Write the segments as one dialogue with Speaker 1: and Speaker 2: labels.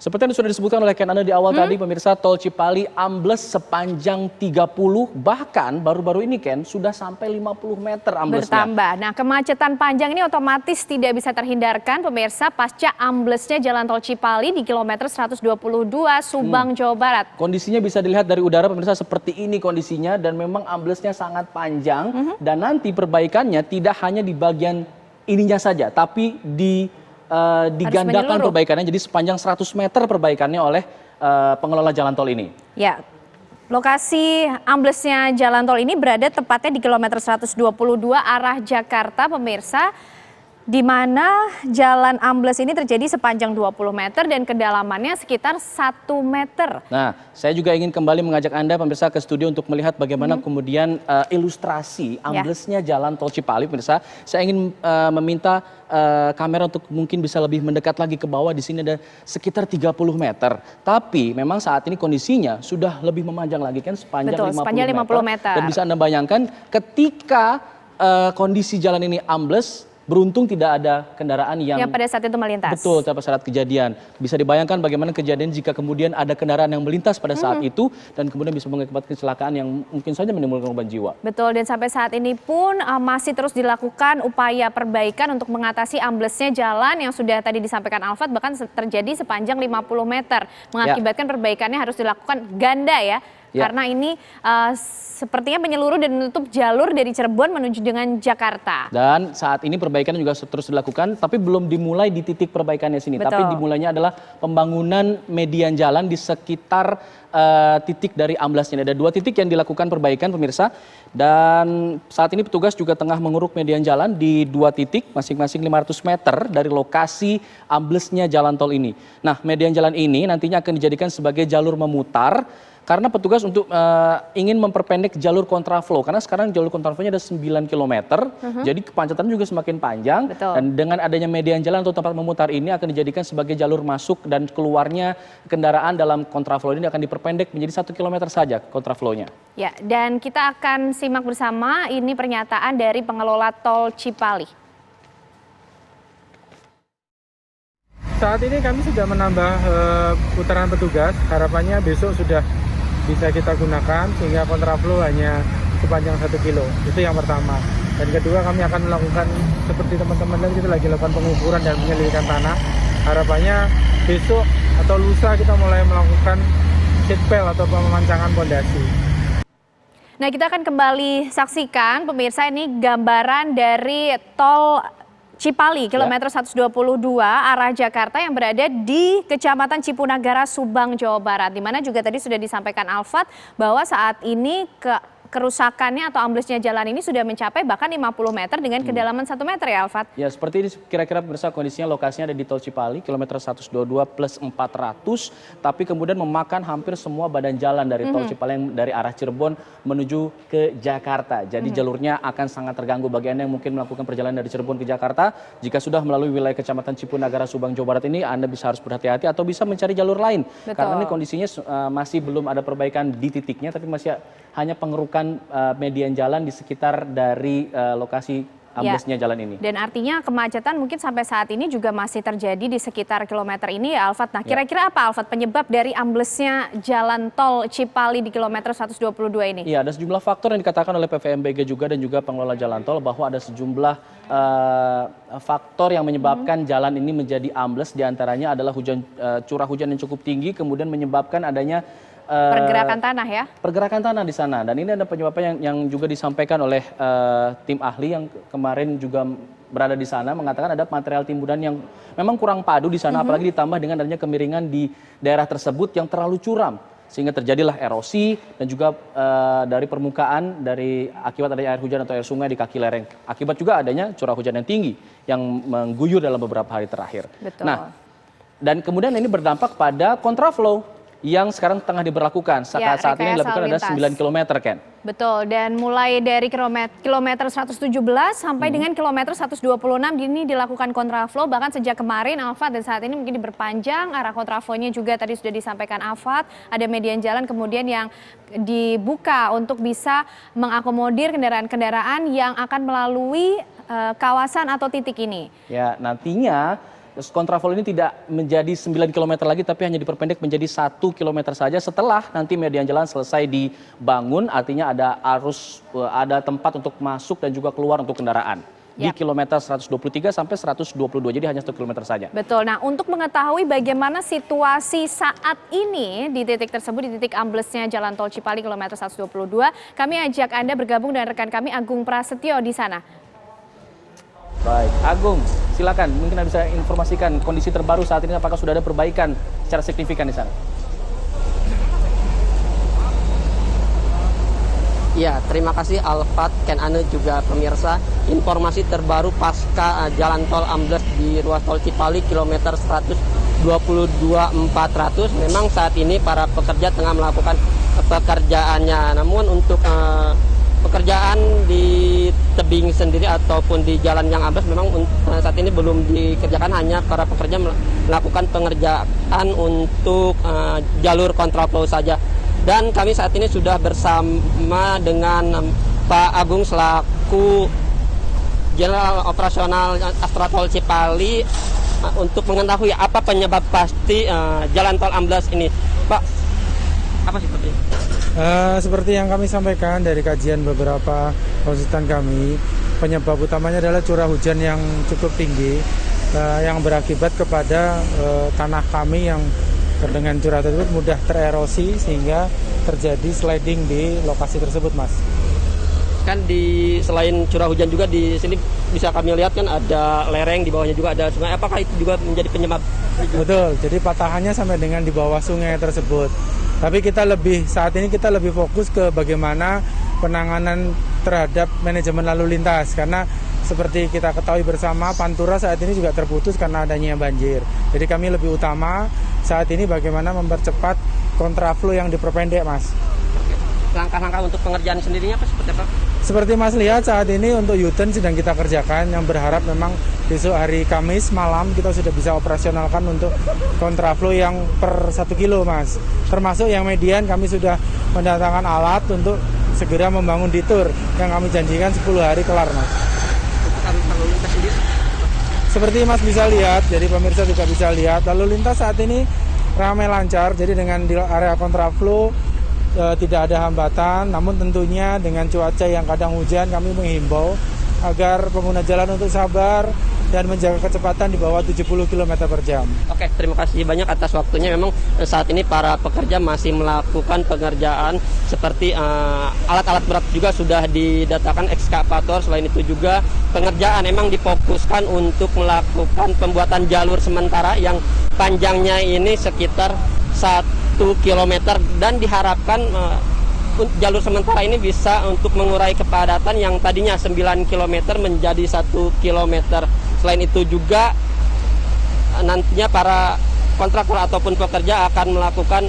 Speaker 1: Seperti yang sudah disebutkan oleh Ken Anda di awal tadi, pemirsa, tol Cipali ambles sepanjang 30, bahkan baru-baru ini Ken sudah sampai 50 meter amblesnya.
Speaker 2: Bertambah. Nah, kemacetan panjang ini otomatis tidak bisa terhindarkan pemirsa pasca amblesnya jalan tol Cipali di kilometer 122 Subang, Jawa Barat.
Speaker 1: Kondisinya bisa dilihat dari udara pemirsa, seperti ini kondisinya, dan memang amblesnya sangat panjang. Dan nanti perbaikannya tidak hanya di bagian ininya saja, tapi digandakan perbaikannya, jadi sepanjang 100 meter perbaikannya oleh pengelola jalan tol ini.
Speaker 2: Ya, lokasi amblesnya jalan tol ini berada tepatnya di kilometer 122 arah Jakarta pemirsa, di mana jalan ambles ini terjadi sepanjang 20 meter dan kedalamannya sekitar 1 meter.
Speaker 1: Nah, saya juga ingin kembali mengajak Anda pemirsa ke studio untuk melihat bagaimana kemudian ilustrasi amblesnya jalan tol Cipali pemirsa. Saya ingin meminta kamera untuk mungkin bisa lebih mendekat lagi ke bawah. Di sini ada sekitar 30 meter. Tapi memang saat ini kondisinya sudah lebih memanjang lagi kan, sepanjang 50 meter. Dan bisa Anda bayangkan ketika kondisi jalan ini ambles, beruntung tidak ada kendaraan yang
Speaker 2: pada saat itu melintas.
Speaker 1: Betul, pada saat kejadian. Bisa dibayangkan bagaimana kejadian jika kemudian ada kendaraan yang melintas pada saat itu dan kemudian bisa mengakibatkan kecelakaan yang mungkin saja menimbulkan korban jiwa.
Speaker 2: Betul, dan sampai saat ini pun masih terus dilakukan upaya perbaikan untuk mengatasi amblesnya jalan yang sudah tadi disampaikan Alfat, bahkan terjadi sepanjang 50 meter. Mengakibatkan perbaikannya harus dilakukan ganda ya. Karena ini sepertinya menyeluruh dan menutup jalur dari Cirebon menuju dengan Jakarta.
Speaker 1: Dan saat ini perbaikan juga terus dilakukan, tapi belum dimulai di titik perbaikannya sini.
Speaker 2: Betul.
Speaker 1: Tapi dimulainya adalah pembangunan median jalan di sekitar titik dari amblesnya. Ada 2 titik yang dilakukan perbaikan pemirsa. Dan saat ini petugas juga tengah menguruk median jalan di 2 titik, masing-masing 500 meter dari lokasi amblesnya jalan tol ini. Nah, median jalan ini nantinya akan dijadikan sebagai jalur memutar, karena petugas untuk ingin memperpendek jalur kontraflow, karena sekarang jalur kontraflow-nya ada 9 km, jadi kemacetan juga semakin panjang.
Speaker 2: Betul.
Speaker 1: Dan dengan adanya median jalan atau tempat memutar ini akan dijadikan sebagai jalur masuk dan keluarnya kendaraan dalam kontraflow ini akan diperpendek menjadi 1 km saja kontraflow-nya.
Speaker 2: Ya, dan kita akan simak bersama ini pernyataan dari pengelola tol Cipali.
Speaker 3: Saat ini kami sudah menambah putaran petugas, harapannya besok sudah bisa kita gunakan sehingga kontraflow hanya sepanjang 1 kilo. Itu yang pertama. Dan kedua, kami akan melakukan seperti teman-teman dan kita lagi lakukan pengukuran dan penyelidikan tanah. Harapannya besok atau lusa kita mulai melakukan seatbelt atau pemancangan pondasi.
Speaker 2: Nah, kita akan kembali saksikan pemirsa ini gambaran dari tol Cipali kilometer 122 arah Jakarta yang berada di Kecamatan Cipunagara, Subang, Jawa Barat. Di mana juga tadi sudah disampaikan Alfat bahwa saat ini kerusakannya atau amblesnya jalan ini sudah mencapai bahkan 50 meter dengan kedalaman 1 meter ya Alfat? Ya,
Speaker 1: seperti ini kira-kira pemirsa kondisinya. Lokasinya ada di tol Cipali kilometer 122 plus 400, tapi kemudian memakan hampir semua badan jalan dari tol Cipali yang dari arah Cirebon menuju ke Jakarta. Jadi jalurnya akan sangat terganggu bagi Anda yang mungkin melakukan perjalanan dari Cirebon ke Jakarta. Jika sudah melalui wilayah Kecamatan Cipunagara, Subang, Jawa Barat ini, Anda bisa harus berhati-hati atau bisa mencari jalur lain.
Speaker 2: Betul.
Speaker 1: Karena ini kondisinya masih belum ada perbaikan di titiknya, tapi masih hanya pengerukan median jalan di sekitar dari lokasi amblesnya jalan ini.
Speaker 2: Dan artinya kemacetan mungkin sampai saat ini juga masih terjadi di sekitar kilometer ini ya Alfat. Nah, kira-kira apa Alfat penyebab dari amblesnya jalan tol Cipali di kilometer 122 ini?
Speaker 1: Iya, ada sejumlah faktor yang dikatakan oleh PVMBG juga dan juga pengelola jalan tol bahwa ada sejumlah faktor yang menyebabkan jalan ini menjadi ambles. Di antaranya adalah curah hujan yang cukup tinggi, kemudian menyebabkan adanya
Speaker 2: pergerakan tanah ya?
Speaker 1: Pergerakan tanah di sana. Dan ini ada penyebabnya yang juga disampaikan oleh tim ahli yang kemarin juga berada di sana, mengatakan ada material timbunan yang memang kurang padu di sana, apalagi ditambah dengan adanya kemiringan di daerah tersebut yang terlalu curam. Sehingga terjadilah erosi dan juga dari permukaan akibat adanya air hujan atau air sungai di kaki lereng. Akibat juga adanya curah hujan yang tinggi yang mengguyur dalam beberapa hari terakhir.
Speaker 2: Betul.
Speaker 1: Nah, dan kemudian ini berdampak pada kontraflow yang sekarang tengah diberlakukan. Saat ini dilakukan ada 9 km, Ken.
Speaker 2: Betul, dan mulai dari kilometer 117 sampai dengan kilometer 126 ini dilakukan kontraflow. Bahkan sejak kemarin Alfat, dan saat ini mungkin diperpanjang arah kontraflow-nya juga tadi sudah disampaikan Alfat. Ada median jalan kemudian yang dibuka untuk bisa mengakomodir kendaraan-kendaraan yang akan melalui kawasan atau titik ini.
Speaker 1: Ya, nantinya kontraflow ini tidak menjadi 9 km lagi tapi hanya diperpendek menjadi 1 km saja setelah nanti median jalan selesai dibangun, artinya ada tempat untuk masuk dan juga keluar untuk kendaraan. Di kilometer 123 sampai 122, jadi hanya 1 km saja.
Speaker 2: Betul. Nah, untuk mengetahui bagaimana situasi saat ini di titik tersebut, di titik amblesnya Jalan Tol Cipali kilometer 122, kami ajak Anda bergabung dengan rekan kami Agung Prasetyo di sana.
Speaker 1: Baik, Agung, silakan. Mungkin Anda bisa informasikan kondisi terbaru saat ini, apakah sudah ada perbaikan secara signifikan di sana?
Speaker 4: Ya, terima kasih Alfat, Ken Ane juga pemirsa. Informasi terbaru pasca jalan tol ambles di ruas tol Cipali kilometer 122.400. Memang saat ini para pekerja tengah melakukan pekerjaannya. Namun untuk pekerjaan di tebing sendiri ataupun di jalan yang ambles memang saat ini belum dikerjakan, hanya para pekerja melakukan pengerjaan untuk jalur kontraflow saja. Dan kami saat ini sudah bersama dengan Pak Agung selaku General Operasional Astrotol Cipali untuk mengetahui apa penyebab pasti jalan tol ambles ini. Pak, apa sih seperti?
Speaker 3: Seperti yang kami sampaikan dari kajian beberapa konsultan kami, penyebab utamanya adalah curah hujan yang cukup tinggi yang berakibat kepada tanah kami yang dengan curah tersebut mudah tererosi sehingga terjadi sliding di lokasi tersebut, Mas.
Speaker 4: Kan selain curah hujan juga di sini bisa kami lihat kan ada lereng, di bawahnya juga ada sungai. Apakah itu juga menjadi penyebab?
Speaker 3: Betul, jadi patahannya sampai dengan di bawah sungai tersebut. Tapi saat ini kita lebih fokus ke bagaimana penanganan terhadap manajemen lalu lintas, karena seperti kita ketahui bersama, Pantura saat ini juga terputus karena adanya banjir. Jadi kami lebih utama saat ini bagaimana mempercepat kontraflow yang diperpendek, Mas.
Speaker 4: Langkah-langkah untuk pengerjaan sendirinya apa seperti apa?
Speaker 3: Seperti Mas lihat saat ini untuk U-turn sedang kita kerjakan, yang berharap memang besok hari Kamis malam kita sudah bisa operasionalkan untuk kontraflow yang per 1 kilo, Mas. Termasuk yang median kami sudah mendatangkan alat untuk segera membangun detour yang kami janjikan 10 hari kelar, Mas.
Speaker 4: Lalu lintas sendiri?
Speaker 3: Seperti Mas bisa lihat, jadi pemirsa juga bisa lihat, lalu lintas saat ini ramai lancar, jadi dengan di area kontraflow tidak ada hambatan, namun tentunya dengan cuaca yang kadang hujan kami menghimbau agar pengguna jalan untuk sabar dan menjaga kecepatan di bawah 70 km per jam.
Speaker 4: Oke, terima kasih banyak atas waktunya. Memang saat ini para pekerja masih melakukan pengerjaan seperti alat-alat berat juga sudah didatakan ekskavator. Selain itu juga pengerjaan memang difokuskan untuk melakukan pembuatan jalur sementara yang panjangnya ini sekitar 1 km dan diharapkan jalur sementara ini bisa untuk mengurai kepadatan yang tadinya 9 km menjadi 1 km. Selain itu juga nantinya para kontraktor ataupun pekerja akan melakukan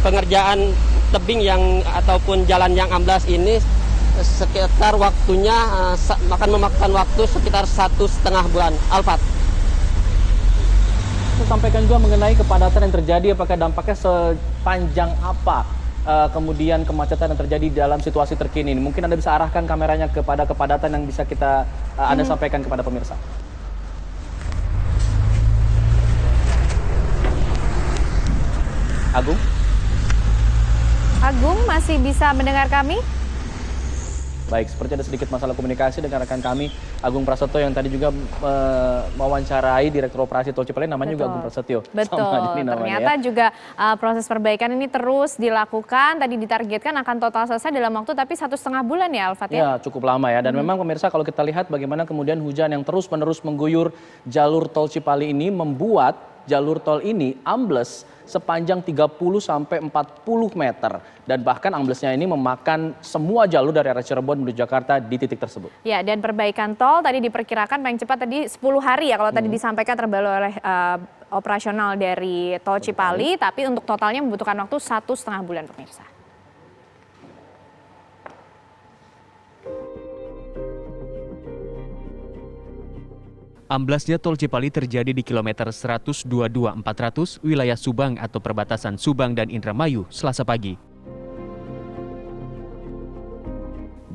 Speaker 4: pengerjaan tebing ataupun jalan yang amblas ini sekitar waktunya akan memakan waktu sekitar 1,5 bulan. Alfat.
Speaker 1: Saya sampaikan juga mengenai kepadatan yang terjadi, apakah dampaknya sepanjang apa kemudian kemacetan yang terjadi dalam situasi terkini ini. Mungkin Anda bisa arahkan kameranya kepada kepadatan yang bisa Anda sampaikan kepada pemirsa. Agung?
Speaker 2: Agung masih bisa mendengar kami?
Speaker 1: Baik, seperti ada sedikit masalah komunikasi dengan rekan kami Agung Prasetyo yang tadi juga mewawancarai Direktur Operasi Tol Cipali, namanya juga Agung Prasetyo.
Speaker 2: Betul, ternyata juga proses perbaikan ini terus dilakukan, tadi ditargetkan akan total selesai dalam waktu tapi 1,5 bulan ya Alfat ya?
Speaker 1: Ya, cukup lama ya, dan memang pemirsa kalau kita lihat bagaimana kemudian hujan yang terus-menerus mengguyur jalur Tol Cipali ini membuat jalur tol ini ambles sepanjang 30 sampai 40 meter dan bahkan amblesnya ini memakan semua jalur dari arah Cirebon menuju Jakarta di titik tersebut.
Speaker 2: Ya, dan perbaikan tol tadi diperkirakan paling cepat tadi 10 hari ya kalau tadi disampaikan terbalik oleh operasional dari Tol Cipali, tapi untuk totalnya membutuhkan waktu 1,5 bulan pemirsa.
Speaker 5: Amblasnya Tol Cipali terjadi di kilometer 122.400 wilayah Subang atau perbatasan Subang dan Indramayu Selasa pagi.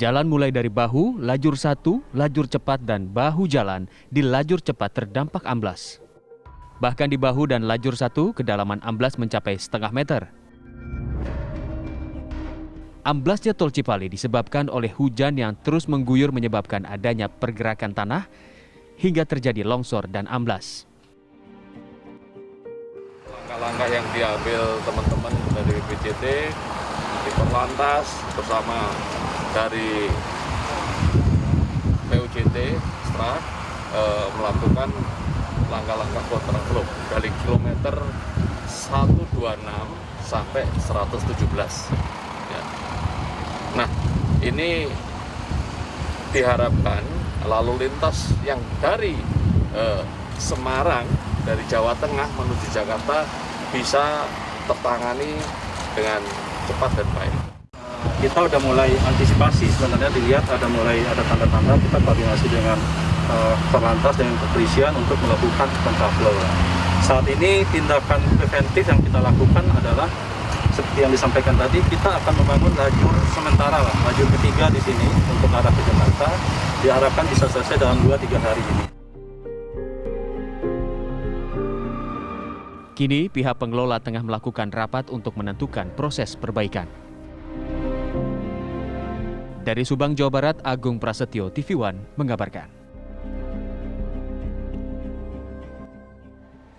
Speaker 5: Jalan mulai dari bahu, lajur 1, lajur cepat dan bahu jalan di lajur cepat terdampak amblas. Bahkan di bahu dan lajur 1, kedalaman amblas mencapai setengah meter. Amblasnya tol Cipali disebabkan oleh hujan yang terus mengguyur menyebabkan adanya pergerakan tanah hingga terjadi longsor dan amblas.
Speaker 6: Langkah-langkah yang diambil teman-teman dari BPJT, di Korlantas bersama dari PUJT setelah melakukan langkah-langkah kontraflow dari kilometer 126 sampai 117. Ya. Nah, ini diharapkan lalu lintas yang dari Semarang, dari Jawa Tengah menuju Jakarta bisa tertangani dengan cepat dan baik.
Speaker 7: Kita udah mulai antisipasi, sebenarnya dilihat ada tanda-tanda, kita koordinasi dengan Korlantas dengan kepolisian untuk melakukan kontraflow. Saat ini tindakan preventif yang kita lakukan adalah seperti yang disampaikan tadi, kita akan membangun lajur sementara, lajur ketiga di sini untuk arah ke Jakarta, diharapkan bisa selesai dalam 2-3 hari ini.
Speaker 5: Kini pihak pengelola tengah melakukan rapat untuk menentukan proses perbaikan. Dari Subang, Jawa Barat, Agung Prasetyo, TV One mengabarkan.